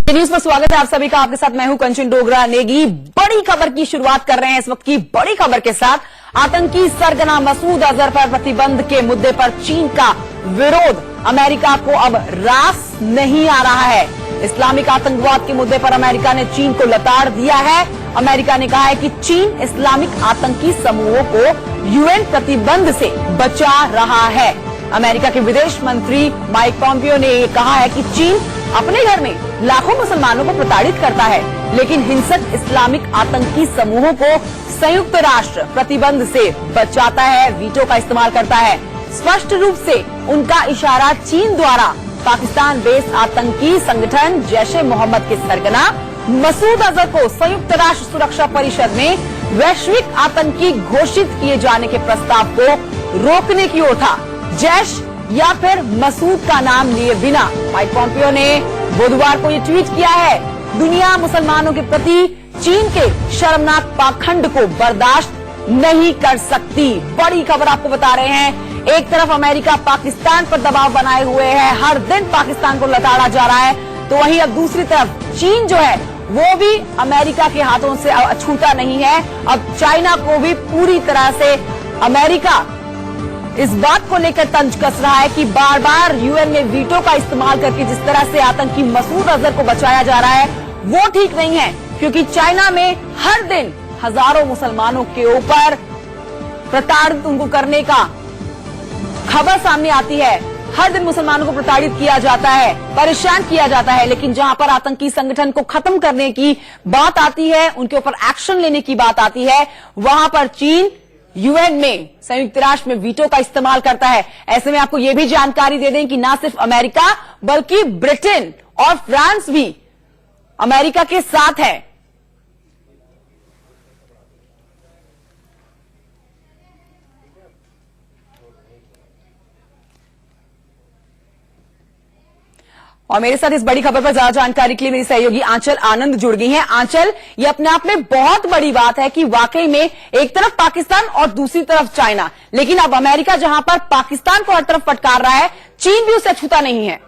News में स्वागत है आप सभी का। आपके साथ मैं हूं कंचन डोगरा नेगी। बड़ी खबर की शुरुआत कर रहे हैं इस वक्त की बड़ी खबर के साथ। आतंकी सरगना मसूद अजहर पर प्रतिबंध के मुद्दे पर चीन का विरोध अमेरिका को अब रास नहीं आ रहा है। इस्लामिक आतंकवाद के मुद्दे पर अमेरिका ने चीन को लताड़ दिया है। अमेरिका ने कहा है कि चीन इस्लामिक आतंकी समूहों को यूएन प्रतिबंध से बचा रहा है। अमेरिका के विदेश मंत्री माइक पॉम्पियो ने ये कहा है कि चीन अपने घर में लाखों मुसलमानों को प्रताड़ित करता है, लेकिन हिंसक इस्लामिक आतंकी समूहों को संयुक्त राष्ट्र प्रतिबंध से बचाता है, वीटो का इस्तेमाल करता है। स्पष्ट रूप से उनका इशारा चीन द्वारा पाकिस्तान बेस्ड आतंकी संगठन जैश ए मोहम्मद के सरगना मसूद अजहर को संयुक्त राष्ट्र सुरक्षा परिषद में वैश्विक आतंकी घोषित किए जाने के प्रस्ताव को रोकने की ओर था। जैश या फिर मसूद का नाम लिए बिना माइक पॉम्पियो ने बुधवार को ये ट्वीट किया है, दुनिया मुसलमानों के प्रति चीन के शर्मनाक पाखंड को बर्दाश्त नहीं कर सकती। बड़ी खबर आपको बता रहे हैं। एक तरफ अमेरिका पाकिस्तान पर दबाव बनाए हुए है, हर दिन पाकिस्तान को लताड़ा जा रहा है, तो वहीं अब दूसरी तरफ चीन जो है वो भी अमेरिका के हाथों से अछूता नहीं है। अब चाइना को भी पूरी तरह से अमेरिका इस बात को लेकर तंज कस रहा है कि बार बार यूएन में वीटो का इस्तेमाल करके जिस तरह से आतंकी मसूद अजहर को बचाया जा रहा है वो ठीक नहीं है, क्योंकि चाइना में हर दिन हजारों मुसलमानों के ऊपर प्रताड़ित उनको करने का खबर सामने आती है। हर दिन मुसलमानों को प्रताड़ित किया जाता है, परेशान किया जाता है, लेकिन जहां पर आतंकी संगठन को खत्म करने की बात आती है, उनके ऊपर एक्शन लेने की बात आती है, वहां पर चीन यूएन में संयुक्त राष्ट्र में वीटो का इस्तेमाल करता है। ऐसे में आपको यह भी जानकारी दे दें कि न सिर्फ अमेरिका बल्कि ब्रिटेन और फ्रांस भी अमेरिका के साथ है। और मेरे साथ इस बड़ी खबर पर ज्यादा जानकारी के लिए मेरी सहयोगी आंचल आनंद जुड़ गई हैं। आंचल, ये अपने आप में बहुत बड़ी बात है कि वाकई में एक तरफ पाकिस्तान और दूसरी तरफ चाइना, लेकिन अब अमेरिका जहां पर पाकिस्तान को हर तरफ फटकार रहा है, चीन भी उससे अछूता नहीं है।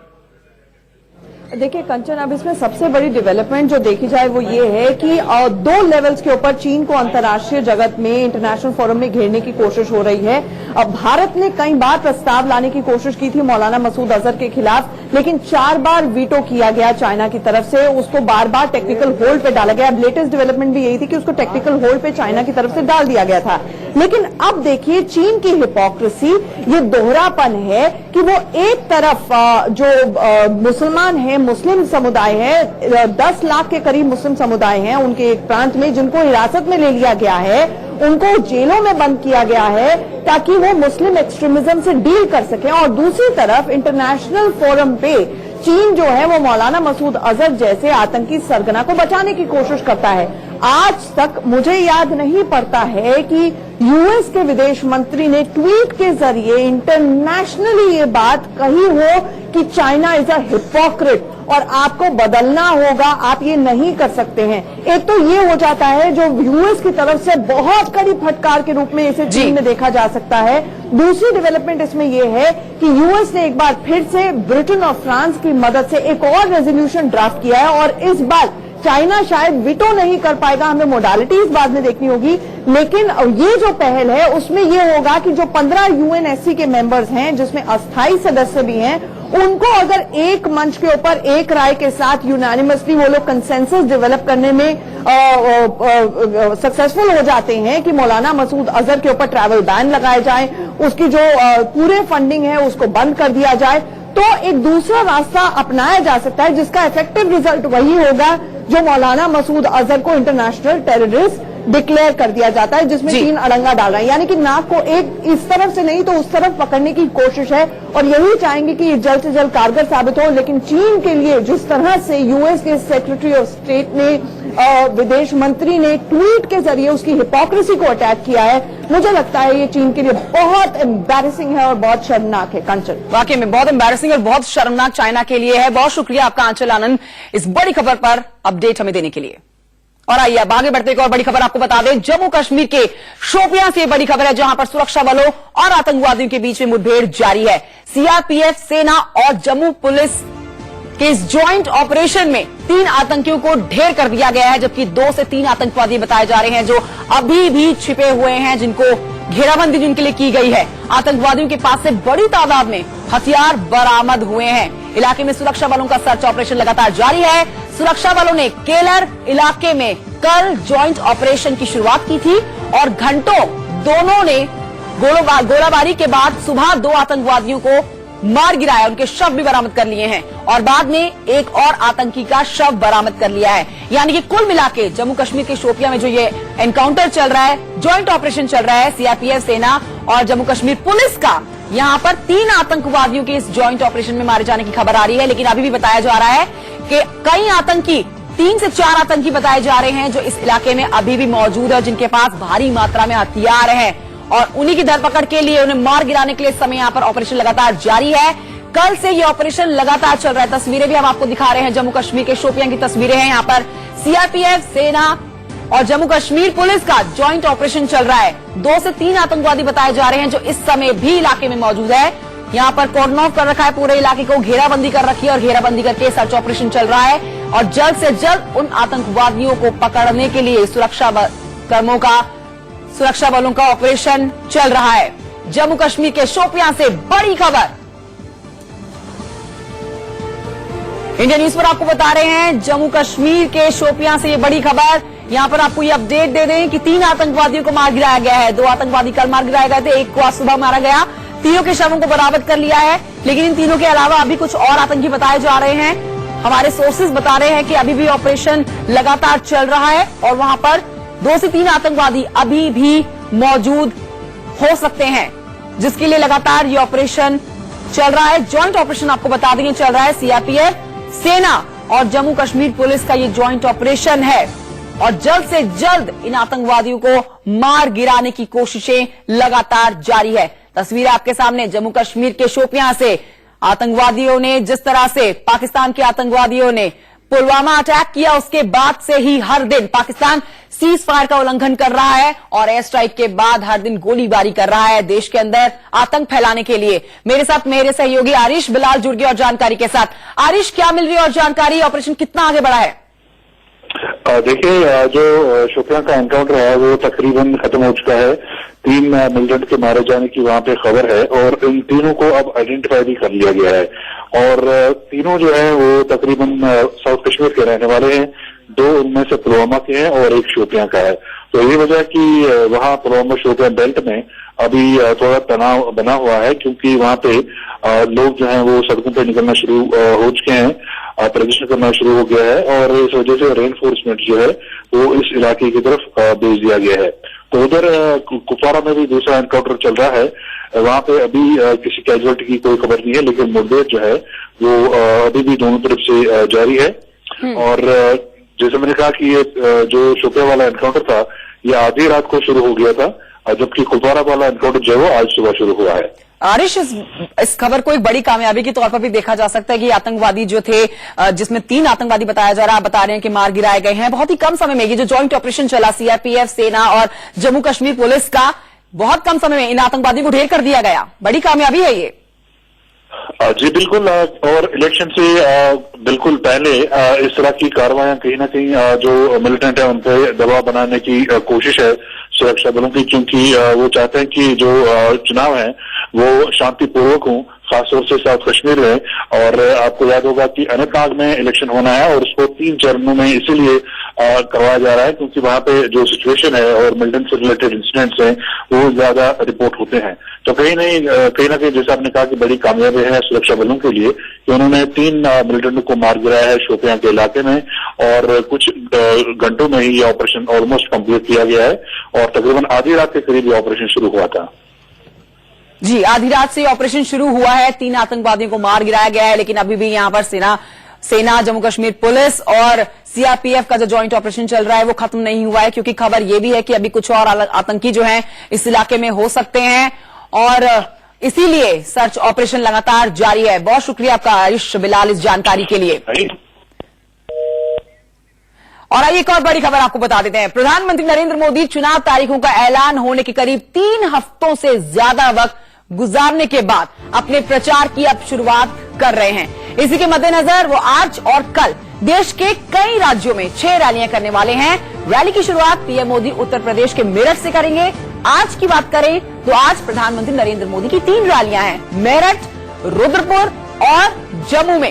देखिए कंचन, अब इसमें सबसे बड़ी डेवलपमेंट जो देखी जाए वो ये है कि दो लेवल्स के ऊपर चीन को अंतर्राष्ट्रीय जगत में इंटरनेशनल फोरम में घेरने की कोशिश हो रही है। अब भारत ने कई बार प्रस्ताव लाने की कोशिश की थी मौलाना मसूद अजहर के खिलाफ, लेकिन 4 बार वीटो किया गया चाइना की तरफ से, उसको बार बार टेक्निकल होल्ड पे डाला गया। अब लेटेस्ट डेवलपमेंट भी यही थी कि उसको टेक्निकल होल्ड पे चाइना की तरफ से डाल दिया गया था। लेकिन अब देखिए चीन की हिपोक्रेसी, ये दोहरापन है कि वो एक तरफ जो मुसलमान है, मुस्लिम समुदाय है, 10 लाख के करीब मुस्लिम समुदाय हैं उनके एक प्रांत में, जिनको हिरासत में ले लिया गया है, उनको जेलों में बंद किया गया है ताकि वो मुस्लिम एक्सट्रीमिज्म से डील कर सकें, और दूसरी तरफ इंटरनेशनल फोरम पे चीन जो है वो मौलाना मसूद अजहर जैसे आतंकी सरगना को बचाने की कोशिश करता है। आज तक मुझे याद नहीं पड़ता है कि यूएस के विदेश मंत्री ने ट्वीट के जरिए इंटरनेशनली ये बात कही हो कि चाइना इज अ हिपोक्रेट और आपको बदलना होगा, आप ये नहीं कर सकते हैं। एक तो ये हो जाता है जो यूएस की तरफ से बहुत कड़ी फटकार के रूप में इसे चीन में देखा जा सकता है। दूसरी डेवलपमेंट इसमें यह है कि यूएस ने एक बार फिर से ब्रिटेन और फ्रांस की मदद से एक और रेजोल्यूशन ड्राफ्ट किया है, और इस बार चाइना शायद वीटो नहीं कर पाएगा, हमें मोडालिटीज बाद में देखनी होगी, लेकिन ये जो पहल है उसमें ये होगा कि जो 15 यूएनएससी के मेंबर्स हैं, जिसमें अस्थायी सदस्य भी हैं, उनको अगर एक मंच के ऊपर एक राय के साथ यूनानिमसली वो लोग कंसेंसस डेवलप करने में सक्सेसफुल हो जाते हैं कि मौलाना मसूद अजहर के ऊपर ट्रैवल बैन लगाए जाए, उसकी जो पूरे फंडिंग है उसको बंद कर दिया जाए, तो एक दूसरा रास्ता अपनाया जा सकता है जिसका इफेक्टिव रिजल्ट वही होगा जो मौलाना मसूद अजहर को इंटरनेशनल टेररिस्ट डिक्लेयर कर दिया जाता है, जिसमें चीन अड़ंगा डाल रहा है। यानी कि नाक को एक इस तरफ से नहीं तो उस तरफ पकड़ने की कोशिश है, और यही चाहेंगे कि जल्द से जल्द कारगर साबित हो। लेकिन चीन के लिए जिस तरह से यूएस के सेक्रेटरी ऑफ स्टेट ने, विदेश मंत्री ने ट्वीट के जरिए उसकी हिपोक्रेसी को अटैक किया है, मुझे लगता है ये चीन के लिए बहुत एम्बैरेसिंग है और बहुत शर्मनाक है। कंचन, वाकई में बहुत एम्बैरेसिंग और बहुत शर्मनाक चाइना के लिए है। बहुत शुक्रिया आपका आंचल आनंद इस बड़ी खबर पर अपडेट हमें देने के लिए। और आइए अब आगे बढ़ते एक और बड़ी खबर आपको बता दें। जम्मू कश्मीर के शोपियां से बड़ी खबर है, जहां पर सुरक्षा बलों और आतंकवादियों के बीच में मुठभेड़ जारी है। सीआरपीएफ, सेना और जम्मू पुलिस कि इस ज्वाइंट ऑपरेशन में 3 आतंकियों को ढेर कर दिया गया है, जबकि 2 से 3 आतंकवादी बताए जा रहे हैं जो अभी भी छिपे हुए हैं, जिनको घेराबंदी जिनके लिए की गई है। आतंकवादियों के पास से बड़ी तादाद में हथियार बरामद हुए हैं। इलाके में सुरक्षा बलों का सर्च ऑपरेशन लगातार जारी है। सुरक्षा बलों ने केलर इलाके में कल ज्वाइंट ऑपरेशन की शुरुआत की थी और घंटों दोनों ने गोलाबारी के बाद सुबह 2 आतंकवादियों को मार गिराया, उनके शव भी बरामद कर लिए हैं और बाद में एक और आतंकी का शव बरामद कर लिया है। यानी कि कुल मिलाके जम्मू कश्मीर के शोपियां में जो ये एनकाउंटर चल रहा है, ज्वाइंट ऑपरेशन चल रहा है, सीआरपीएफ सेना और जम्मू कश्मीर पुलिस का, यहां पर 3 आतंकवादियों के इस ज्वाइंट ऑपरेशन में मारे जाने की खबर आ रही है। लेकिन अभी भी बताया जा रहा है कि कई आतंकी, 3 से 4 आतंकी बताए जा रहे हैं जो इस इलाके में अभी भी मौजूद है, जिनके पास भारी मात्रा में हथियार हैं और उन्हीं की धरपकड़ के लिए, उन्हें मार गिराने के लिए इस समय यहां पर ऑपरेशन लगातार जारी है। कल से ये ऑपरेशन लगातार चल रहा है। तस्वीरें भी हम आपको दिखा रहे हैं, जम्मू कश्मीर के शोपियां की तस्वीरें हैं। यहां पर सीआरपीएफ सेना और जम्मू कश्मीर पुलिस का ज्वाइंट ऑपरेशन चल रहा है। 2 से 3 आतंकवादी बताए जा रहे हैं जो इस समय भी इलाके में मौजूद है। यहां पर कॉर्डन ऑफ कर रखा है, पूरे इलाके को घेराबंदी कर रखी है और घेराबंदी करके सर्च ऑपरेशन चल रहा है और जल्द से जल्द उन आतंकवादियों को पकड़ने के लिए सुरक्षा बलों का ऑपरेशन चल रहा है। जम्मू कश्मीर के शोपियां से बड़ी खबर, इंडिया न्यूज पर आपको बता रहे हैं, जम्मू कश्मीर के शोपियां से ये बड़ी खबर। यहां पर आपको ये अपडेट दे दें कि 3 आतंकवादियों को मार गिराया गया है। 2 आतंकवादी कल मार गिराए गए थे, एक को आज सुबह मारा गया। तीनों के शवों को बरामद कर लिया है, लेकिन इन तीनों के अलावा अभी कुछ और आतंकी बताए जा रहे हैं। हमारे सोर्सेज बता रहे हैं कि अभी भी ऑपरेशन लगातार चल रहा है और वहां पर 2 से 3 आतंकवादी अभी भी मौजूद हो सकते हैं, जिसके लिए लगातार ये ऑपरेशन चल रहा है। ज्वाइंट ऑपरेशन आपको बता देंगे चल रहा है। सीआरपीएफ सेना और जम्मू कश्मीर पुलिस का ये ज्वाइंट ऑपरेशन है और जल्द से जल्द इन आतंकवादियों को मार गिराने की कोशिशें लगातार जारी है। तस्वीर आपके सामने जम्मू कश्मीर के शोपियां से आतंकवादियों ने, जिस तरह से पाकिस्तान के आतंकवादियों ने पुलवामा अटैक किया, उसके बाद से ही हर दिन पाकिस्तान सीज फायर का उल्लंघन कर रहा है और एयर स्ट्राइक के बाद हर दिन गोलीबारी कर रहा है देश के अंदर आतंक फैलाने के लिए। मेरे साथ मेरे सहयोगी आरिश बिलाल जुड़ गए और जानकारी के साथ। आरिश, क्या मिल रही है और जानकारी, ऑपरेशन कितना आगे बढ़ा है? देखिए, जो शोपियां का एनकाउंटर है वो तकरीबन खत्म हो चुका है। 3 मिलिटेंट के मारे जाने की वहां पे खबर है और इन तीनों को अब आइडेंटिफाई भी कर लिया गया है और तीनों जो है वो तकरीबन साउथ कश्मीर के रहने वाले हैं। 2 उनमें से पुलवामा के हैं और 1 शोपियां का है। तो ये वजह कि वहां पुलवामा शोपियां बेल्ट में अभी थोड़ा तनाव बना हुआ है, क्योंकि वहां पे लोग जो हैं वो सड़कों पे निकलना शुरू हो चुके हैं, प्रदर्शन करना शुरू हो गया है और इस वजह से रेनफोर्समेंट जो है वो इस इलाके की तरफ भेज दिया गया है। तो उधर कुपवारा में भी दूसरा एनकाउंटर चल रहा है। वहां पे अभी किसी कैजुअलिटी की कोई खबर नहीं है, लेकिन मुठभेड़ जो है वो अभी भी दोनों तरफ से जारी है। और जैसे मैंने कहा कि ये जो शोपिया वाला एनकाउंटर था ये आधी रात को शुरू हो गया था, जबकि कुपवारा वाला एनकाउंटर जो है वो आज सुबह शुरू हुआ है। आरिश, इस खबर को एक बड़ी कामयाबी के तौर पर भी देखा जा सकता है कि आतंकवादी जो थे, जिसमें 3 आतंकवादी बताया जा रहा है, बता रहे हैं कि मार गिराए गए हैं। बहुत ही कम समय में ये जो ज्वाइंट ऑपरेशन चला सीआरपीएफ सेना और जम्मू कश्मीर पुलिस का, बहुत कम समय में इन आतंकवादियों को ढेर कर दिया गया। बड़ी कामयाबी है ये। जी बिल्कुल, और इलेक्शन से बिल्कुल पहले इस तरह की कार्रवाइयां कहीं ना कहीं जो मिलिटेंट है उन पर दबाव बनाने की कोशिश है सुरक्षा बलों की, क्योंकि वो चाहते हैं कि जो चुनाव है वो शांतिपूर्वक हो, खासतौर से साउथ कश्मीर में। और आपको याद होगा कि अनंतनाग में इलेक्शन होना है और उसको 3 चरणों में इसीलिए करवाया जा रहा है क्योंकि वहां पे जो सिचुएशन है और मिलिटेंट से रिलेटेड इंसिडेंट्स हैं वो ज्यादा रिपोर्ट होते हैं। तो कहीं ना कहीं जैसे आपने कहा कि बड़ी कामयाबी है सुरक्षा बलों के लिए कि उन्होंने 3 मिलिटेंटों को मार गिराया है शोपियां के इलाके में और कुछ घंटों में ही ये ऑपरेशन ऑलमोस्ट कंप्लीट किया गया है और तकरीबन आधी रात के करीब ये ऑपरेशन शुरू हुआ था। जी, आधी रात से ऑपरेशन शुरू हुआ है, 3 आतंकवादियों को मार गिराया गया है, लेकिन अभी भी यहां पर सेना जम्मू कश्मीर पुलिस और सीआरपीएफ का जो ज्वाइंट ऑपरेशन चल रहा है वो खत्म नहीं हुआ है, क्योंकि खबर ये भी है कि अभी कुछ और आतंकी जो हैं इस इलाके में हो सकते हैं और इसीलिए सर्च ऑपरेशन लगातार जारी है। बहुत शुक्रिया आपका आरिश बिलाल इस जानकारी के लिए। और आइए एक और बड़ी खबर आपको बता देते हैं। प्रधानमंत्री नरेंद्र मोदी चुनाव तारीखों का ऐलान होने के करीब 3 हफ्तों से ज्यादा वक्त गुजारने के बाद अपने प्रचार की अब शुरुआत कर रहे हैं। इसी के मद्देनजर वो आज और कल देश के कई राज्यों में 6 रैलियां करने वाले हैं। रैली की शुरुआत पीएम मोदी उत्तर प्रदेश के मेरठ से करेंगे। आज की बात करें तो आज प्रधानमंत्री नरेंद्र मोदी की 3 रैलियां हैं, मेरठ, रुद्रपुर और जम्मू में।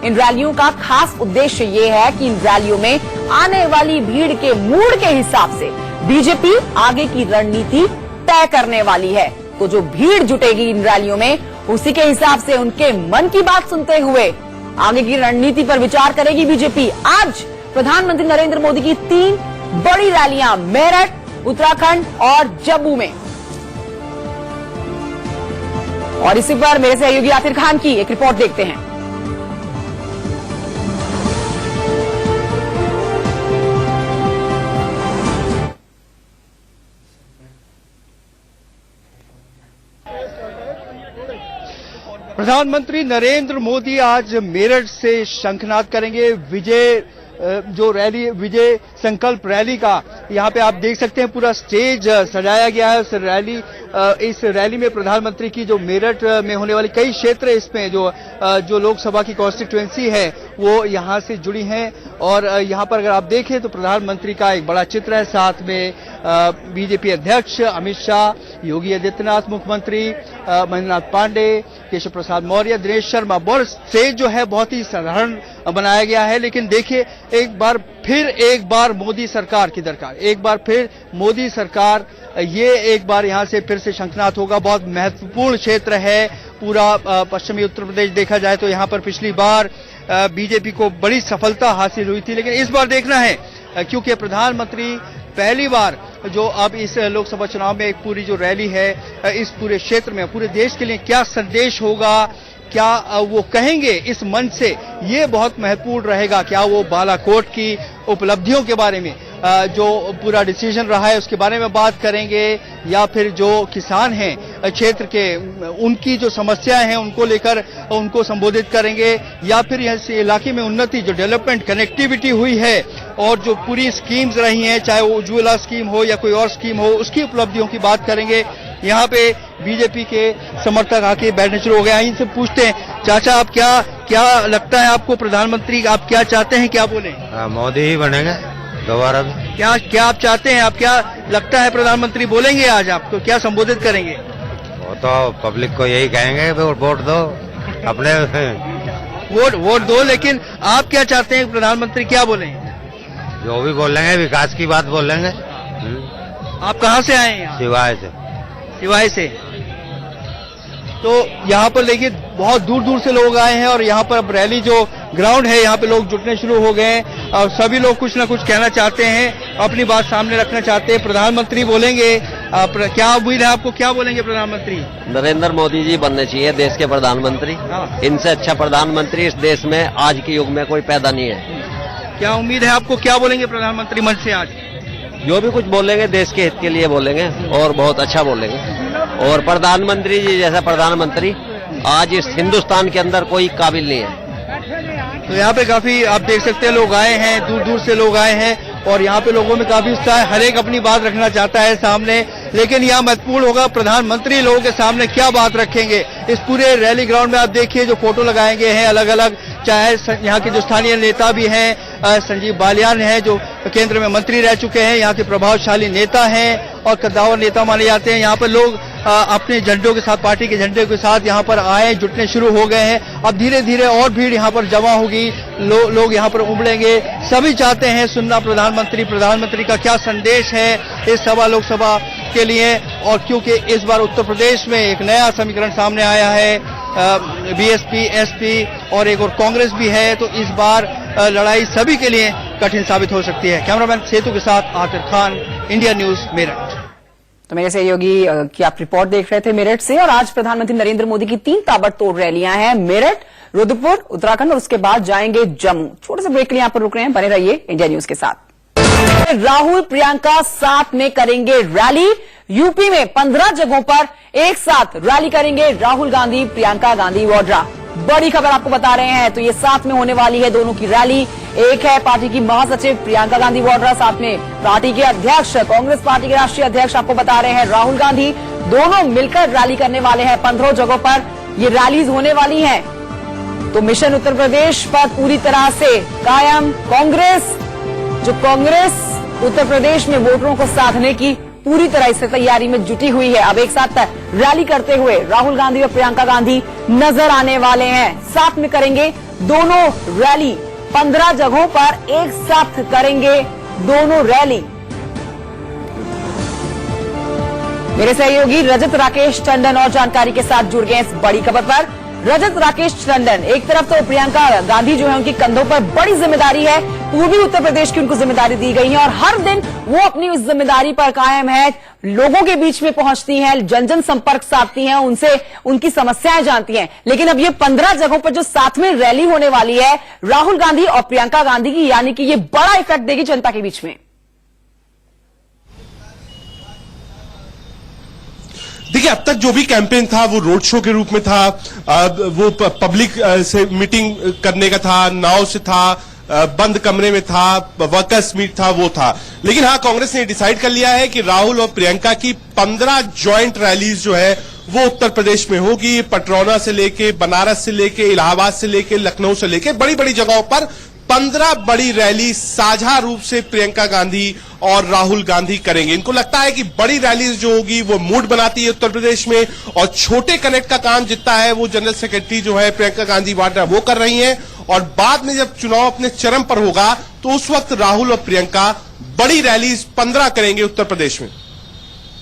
इन रैलियों का खास उद्देश्य ये है कि इन रैलियों में आने वाली भीड़ के मूड के हिसाब से बीजेपी आगे की रणनीति तय करने वाली है। तो जो भीड़ जुटेगी इन रैलियों में, उसी के हिसाब से उनके मन की बात सुनते हुए आगे की रणनीति पर विचार करेगी बीजेपी। आज प्रधानमंत्री नरेंद्र मोदी की 3 बड़ी रैलियां मेरठ, उत्तराखंड और जम्मू में। और इसी पर मेरे सहयोगी आतिर खान की एक रिपोर्ट देखते हैं। प्रधानमंत्री नरेंद्र मोदी आज मेरठ से शंखनाद करेंगे। विजय जो रैली, विजय संकल्प रैली का यहाँ पे आप देख सकते हैं पूरा स्टेज सजाया गया है। इस रैली में प्रधानमंत्री की जो मेरठ में होने वाली कई क्षेत्र, इसमें जो लोकसभा की कॉन्स्टिट्यूएंसी है वो यहाँ से जुड़ी हैं। और यहाँ पर अगर आप देखें तो प्रधानमंत्री का एक बड़ा चित्र है, साथ में बीजेपी अध्यक्ष अमित शाह, योगी आदित्यनाथ मुख्यमंत्री, महेंद्रनाथ पांडे, केशव प्रसाद मौर्य, दिनेश शर्मा। बहुत स्टेज जो है बहुत ही साधारण बनाया गया है, लेकिन देखिए एक बार मोदी सरकार की दरकार, एक बार फिर मोदी सरकार, ये एक बार यहाँ से फिर से शंखनाद होगा। बहुत महत्वपूर्ण क्षेत्र है पूरा पश्चिमी उत्तर प्रदेश। देखा जाए तो यहाँ पर पिछली बार बीजेपी को बड़ी सफलता हासिल हुई थी, लेकिन इस बार देखना है क्योंकि प्रधानमंत्री पहली बार जो अब इस लोकसभा चुनाव में एक पूरी जो रैली है इस पूरे क्षेत्र में, पूरे देश के लिए क्या संदेश होगा, क्या वो कहेंगे इस मंच से, ये बहुत महत्वपूर्ण रहेगा। क्या वो बालाकोट की उपलब्धियों के बारे में जो पूरा डिसीजन रहा है उसके बारे में बात करेंगे, या फिर जो किसान हैं क्षेत्र के उनकी जो समस्याएं हैं उनको लेकर उनको संबोधित करेंगे, या फिर इस इलाके में उन्नति, जो डेवलपमेंट, कनेक्टिविटी हुई है और जो पूरी स्कीम्स रही हैं, चाहे वो उज्ज्वला स्कीम हो या कोई और स्कीम हो, उसकी उपलब्धियों की बात करेंगे। यहाँ पे बीजेपी के समर्थक आके बैठने शुरू हो गए। इनसे पूछते हैं, चाचा आप क्या लगता है आपको, प्रधानमंत्री आप क्या चाहते हैं, क्या बोले? मोदी ही बनेंगे दोबारा भी। क्या आप चाहते हैं, आप क्या लगता है प्रधानमंत्री बोलेंगे आज, आपको क्या संबोधित करेंगे? वो तो पब्लिक को यही कहेंगे, वोट दो अपने वोट दो, लेकिन आप क्या चाहते हैं प्रधानमंत्री क्या बोलेंगे? जो भी बोलेंगे विकास की बात बोलेंगे। आप कहाँ से आए हैं? सिवाय से। तो यहाँ पर देखिए बहुत दूर दूर से लोग आए हैं और यहाँ पर अब रैली जो ग्राउंड है यहाँ पे लोग जुटने शुरू हो गए हैं और सभी लोग कुछ ना कुछ कहना चाहते हैं, अपनी बात सामने रखना चाहते हैं। प्रधानमंत्री बोलेंगे, क्या उम्मीद है आपको, क्या बोलेंगे प्रधानमंत्री? नरेंद्र मोदी जी बनने चाहिए देश के प्रधानमंत्री। इनसे अच्छा प्रधानमंत्री इस देश में आज के युग में कोई पैदा नहीं है। क्या उम्मीद है आपको, क्या बोलेंगे प्रधानमंत्री मंच से आज? जो भी कुछ बोलेंगे देश के हित के लिए बोलेंगे और बहुत अच्छा बोलेंगे। और प्रधानमंत्री जी जैसा प्रधानमंत्री आज इस हिंदुस्तान के अंदर कोई काबिल नहीं है। तो यहाँ पे काफी आप देख सकते हैं लोग आए हैं, दूर दूर से लोग आए हैं और यहाँ पे लोगों में काफी उत्साह है, हर एक अपनी बात रखना चाहता है सामने। लेकिन यहाँ महत्वपूर्ण होगा प्रधानमंत्री लोगों के सामने क्या बात रखेंगे। इस पूरे रैली ग्राउंड में आप देखिए जो फोटो लगाए गए हैं अलग अलग, चाहे यहाँ के जो स्थानीय नेता भी हैं, संजीव बालियान हैं जो केंद्र में मंत्री रह चुके हैं, यहाँ के प्रभावशाली नेता हैं और कद्दावर नेता माने जाते हैं। यहाँ पर लोग अपने झंडों के साथ, पार्टी के झंडे के साथ यहाँ पर आए, जुटने शुरू हो गए हैं। अब धीरे धीरे और भीड़ यहाँ पर जमा होगी, लोग यहाँ पर उमड़ेंगे। सभी चाहते हैं सुनना प्रधानमंत्री का क्या संदेश है इस लोकसभा के लिए। और क्योंकि इस बार उत्तर प्रदेश में एक नया समीकरण सामने आया है, बीएसपी, एसपी और एक और कांग्रेस भी है, तो इस बार लड़ाई सभी के लिए कठिन साबित हो सकती है। कैमरामैन सेतु के साथ आतिर खान, इंडिया न्यूज, मेरठ। तो मेरे सहयोगी की आप रिपोर्ट देख रहे थे मेरठ से। और आज प्रधानमंत्री नरेंद्र मोदी की 3 ताबड़तोड़ रैलियां हैं, मेरठ, रुद्रपुर, उत्तराखंड और उसके बाद जाएंगे जम्मू। छोटे से ब्रेक के लिए यहाँ पर रुक रहे हैं, बने रहिए इंडिया न्यूज के साथ। राहुल प्रियंका साथ में करेंगे रैली। यूपी में 15 जगहों पर एक साथ रैली करेंगे राहुल गांधी, प्रियंका गांधी वाड्रा। बड़ी खबर आपको बता रहे हैं, तो ये साथ में होने वाली है दोनों की रैली। एक है पार्टी की महासचिव प्रियंका गांधी वाड्रा, साथ में पार्टी के अध्यक्ष, कांग्रेस पार्टी के राष्ट्रीय अध्यक्ष आपको बता रहे हैं राहुल गांधी। दोनों मिलकर रैली करने वाले हैं 15 जगहों पर ये रैलीज होने वाली हैं। तो मिशन उत्तर प्रदेश पर पूरी तरह से कायम कांग्रेस उत्तर प्रदेश में वोटरों को साधने की पूरी तरह से तैयारी में जुटी हुई है। अब एक साथ रैली करते हुए राहुल गांधी और प्रियंका गांधी नजर आने वाले हैं। साथ में करेंगे दोनों रैली, 15 जगहों पर एक साथ करेंगे दोनों रैली। मेरे सहयोगी रजत राकेश टंडन और जानकारी के साथ जुड़ गए इस बड़ी खबर पर। रजत राकेश टंडन, एक तरफ तो प्रियंका गांधी जो है उनकी कंधों पर बड़ी जिम्मेदारी है, पूर्वी उत्तर प्रदेश की उनको जिम्मेदारी दी गई है और हर दिन वो अपनी उस जिम्मेदारी पर कायम है, लोगों के बीच में पहुंचती हैं, जन जन संपर्क साधती हैं, उनसे उनकी समस्याएं जानती हैं। लेकिन अब ये 15 जगहों पर जो साथ में रैली होने वाली है राहुल गांधी और प्रियंका गांधी की, यानी कि ये बड़ा इफेक्ट देगी जनता के बीच में। देखिए, अब तक जो भी कैंपेन था वो रोड शो के रूप में था, वो पब्लिक से मीटिंग करने का था, नाव से था, बंद कमरे में था, वर्कर्स मीट था, वो था। लेकिन हाँ, कांग्रेस ने डिसाइड कर लिया है कि राहुल और प्रियंका की 15 ज्वाइंट रैलीज जो है वो उत्तर प्रदेश में होगी। पटरौना से लेके, बनारस से लेके, इलाहाबाद से लेके, लखनऊ से लेके बड़ी बड़ी जगहों पर 15 बड़ी रैली साझा रूप से प्रियंका गांधी और राहुल गांधी करेंगे। इनको लगता है कि बड़ी रैलीज जो होगी वो मूड बनाती है उत्तर प्रदेश में, और छोटे कनेक्ट का काम जितना है वो जनरल सेक्रेटरी जो है प्रियंका गांधी वाड्रा वो कर रही हैं। और बाद में जब चुनाव अपने चरम पर होगा तो उस वक्त राहुल और प्रियंका बड़ी रैलीज 15 करेंगे उत्तर प्रदेश में।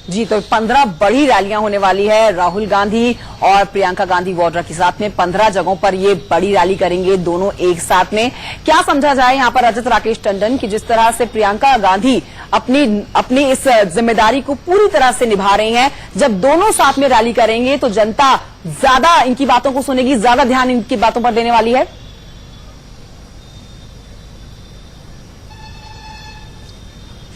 जी, तो 15 बड़ी रैलियां होने वाली है। राहुल गांधी और प्रियंका गांधी वाड्रा के साथ में 15 जगहों पर ये बड़ी रैली करेंगे दोनों एक साथ में। क्या समझा जाए यहाँ पर रजत राकेश टंडन की जिस तरह से प्रियंका गांधी अपनी इस जिम्मेदारी को पूरी तरह से निभा रही हैं, जब दोनों साथ में रैली करेंगे तो जनता ज्यादा इनकी बातों को सुनेगी, ज्यादा ध्यान इनकी बातों पर देने वाली है।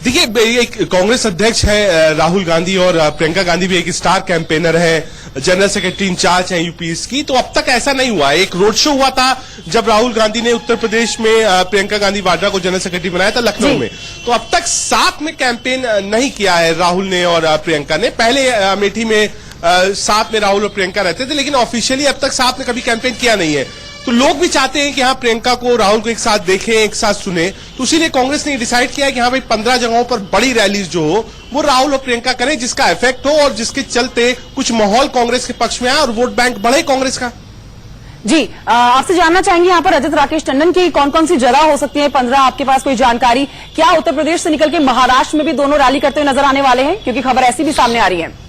देखिए, एक कांग्रेस अध्यक्ष है राहुल गांधी और प्रियंका गांधी भी एक स्टार कैंपेनर है, जनरल सेक्रेटरी इंचार्ज है यूपीएस की। तो अब तक ऐसा नहीं हुआ। एक रोड शो हुआ था जब राहुल गांधी ने उत्तर प्रदेश में प्रियंका गांधी वाड्रा को जनरल सेक्रेटरी बनाया था लखनऊ में। तो अब तक साथ में कैंपेन नहीं किया है राहुल ने और प्रियंका ने। पहले अमेठी में साथ में राहुल और प्रियंका रहते थे, लेकिन ऑफिशियली अब तक साथ में कभी कैंपेन किया नहीं है। तो लोग भी चाहते हैं कि हाँ, प्रियंका को राहुल को एक साथ देखें, एक साथ सुने। तो इसीलिए कांग्रेस ने डिसाइड किया है कि हाँ भाई, 15 जगहों पर बड़ी रैलीज जो हो वो राहुल और प्रियंका करें, जिसका इफेक्ट हो और जिसके चलते कुछ माहौल कांग्रेस के पक्ष में आए और वोट बैंक बढ़े कांग्रेस का। जी, आपसे जानना चाहेंगे यहाँ पर रजत राकेश टंडन की कौन कौन सी जगह हो सकती है 15, आपके पास कोई जानकारी? क्या उत्तर प्रदेश से निकल के महाराष्ट्र में भी दोनों रैली करते हुए नजर आने वाले हैं? क्योंकि खबर ऐसी भी सामने आ रही है।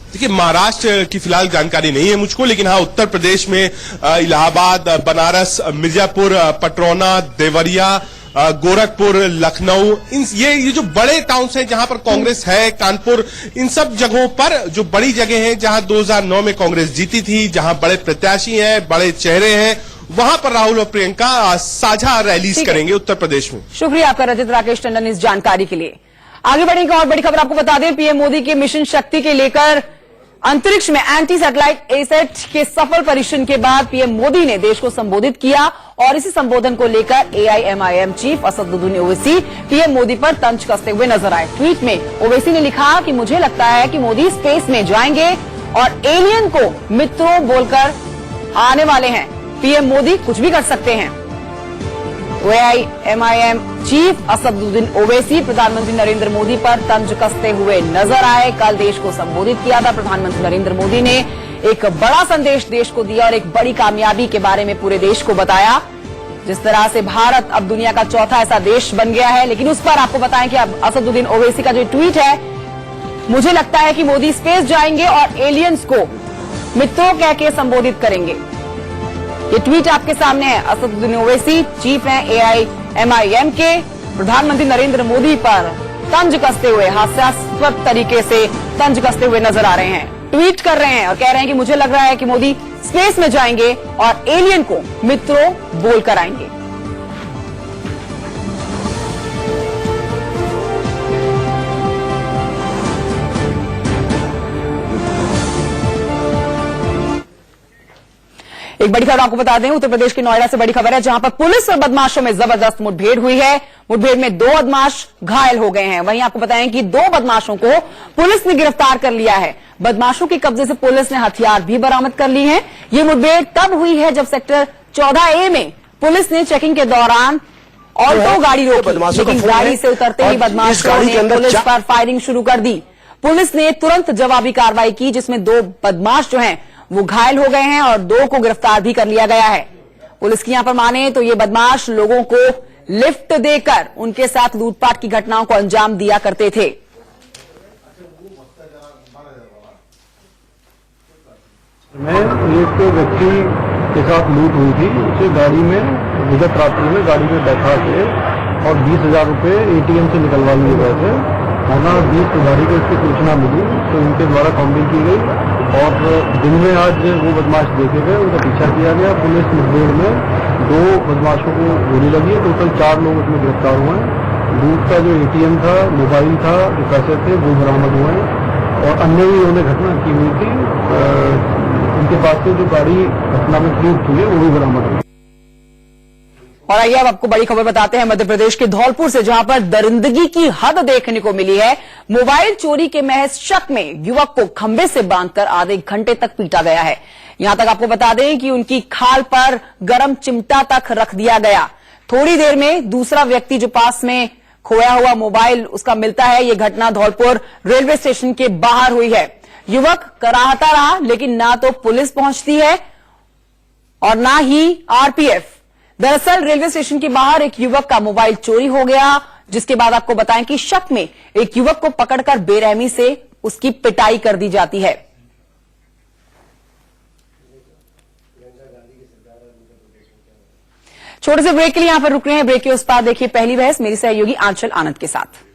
देखिए, महाराष्ट्र की फिलहाल जानकारी नहीं है मुझको, लेकिन हाँ, उत्तर प्रदेश में इलाहाबाद, बनारस, मिर्जापुर, पटरौना, देवरिया, गोरखपुर, लखनऊ, ये जो बड़े टाउन्स हैं जहां पर कांग्रेस है, कानपुर, इन सब जगहों पर जो बड़ी जगह हैं जहां 2009 में कांग्रेस जीती थी, जहां बड़े प्रत्याशी हैं, बड़े चेहरे हैं, वहां पर राहुल और प्रियंका साझा रैलीज करेंगे उत्तर प्रदेश में। शुक्रिया आपका रजत राकेश टंडन इस जानकारी के लिए। आगे बढ़ेंगे और बड़ी खबर आपको बता दें, पीएम मोदी के मिशन शक्ति के लेकर अंतरिक्ष में एंटी सैटेलाइट एसेट के सफल परीक्षण के बाद पीएम मोदी ने देश को संबोधित किया और इसी संबोधन को लेकर AIMIM chief Asaduddin Owaisi PM Modi पर तंज कसते हुए नजर आए। ट्वीट में ओवैसी ने लिखा कि मुझे लगता है कि मोदी स्पेस में जाएंगे और एलियन को मित्रों बोलकर आने वाले हैं। पीएम मोदी कुछ भी कर सकते हैं। एआईएमआईएम चीफ असदुद्दीन ओवैसी प्रधानमंत्री नरेंद्र मोदी पर तंज कसते हुए नजर आए। कल देश को संबोधित किया था प्रधानमंत्री नरेंद्र मोदी ने, एक बड़ा संदेश देश को दिया और एक बड़ी कामयाबी के बारे में पूरे देश को बताया। जिस तरह से भारत अब दुनिया का चौथा ऐसा देश बन गया है। लेकिन उस पर आपको बताएं कि अब असदुद्दीन ओवैसी का जो ट्वीट है, मुझे लगता है कि मोदी स्पेस जाएंगे और एलियंस को मित्रों कह के संबोधित करेंगे। ये ट्वीट आपके सामने है। असदुद्दीन ओवैसी चीफ हैं एआईएमआईएम के, प्रधानमंत्री नरेंद्र मोदी पर तंज कसते हुए, हास्यास्पद तरीके से तंज कसते हुए नजर आ रहे हैं। ट्वीट कर रहे हैं और कह रहे हैं कि मुझे लग रहा है कि मोदी स्पेस में जाएंगे और एलियन को मित्रों बोलकर आएंगे। एक बड़ी खबर आपको बता दें, उत्तर प्रदेश के नोएडा से बड़ी खबर है, जहां पर पुलिस और बदमाशों में जबरदस्त मुठभेड़ हुई है। मुठभेड़ में 2 बदमाश घायल हो गए हैं। वहीं आपको बताएं कि 2 बदमाशों को पुलिस ने गिरफ्तार कर लिया है। बदमाशों के कब्जे से पुलिस ने हथियार भी बरामद कर ली है। ये मुठभेड़ तब हुई है जब सेक्टर 14A में पुलिस ने चेकिंग के दौरान ऑल्टो गाड़ी रोकी, लेकिन गाड़ी से उतरते ही बदमाशों ने पुलिस पर फायरिंग शुरू कर दी। पुलिस ने तुरंत जवाबी कार्रवाई की, जिसमें 2 बदमाश जो हैं वो घायल हो गए हैं और 2 को गिरफ्तार भी कर लिया गया है। पुलिस की यहां पर माने तो ये बदमाश लोगों को लिफ्ट देकर उनके साथ लूटपाट की घटनाओं को अंजाम दिया करते थे। में एक व्यक्ति के साथ लूट हुई थी, उसे गाड़ी में विगत रात्रि में गाड़ी में बैठा के और 20,000 रुपये ATM से निकलवा लिए गए थे। थाना 20 प्रभारी को इसकी सूचना मिली तो इनके द्वारा कॉम्बिंग की गई और दिन में आज वो बदमाश देखे गए, उनका पीछा किया गया। पुलिस मुठभेड़ में 2 बदमाशों को गोली लगी है। टोटल 4 लोग उसमें गिरफ्तार हुए हैं। लूट का जो ATM था, मोबाइल था, जो पैसे थे, वो बरामद हुए हैं और अन्य भी उन्होंने घटना की हुई थी। उनके पास से जो गाड़ी घटना में लूट हुई है वो भी बरामद हुई। और आइए अब आपको बड़ी खबर बताते हैं मध्य प्रदेश के धौलपुर से, जहां पर दरिंदगी की हद देखने को मिली है। मोबाइल चोरी के महज शक में युवक को खंबे से बांधकर आधे घंटे तक पीटा गया है। यहां तक आपको बता दें कि उनकी खाल पर गरम चिमटा तक रख दिया गया। थोड़ी देर में दूसरा व्यक्ति जो पास में खोया हुआ मोबाइल उसका मिलता है। यह घटना धौलपुर रेलवे स्टेशन के बाहर हुई है। युवक कराहता रहा, लेकिन ना तो पुलिस पहुंचती है और ना ही RPF। दरअसल रेलवे स्टेशन के बाहर एक युवक का मोबाइल चोरी हो गया, जिसके बाद आपको बताएं कि शक में एक युवक को पकड़कर बेरहमी से उसकी पिटाई कर दी जाती है। छोटे से ब्रेक के लिए यहां पर रुक रहे हैं। ब्रेक के उस पार देखिए पहली बहस मेरी सहयोगी आंचल आनंद के साथ।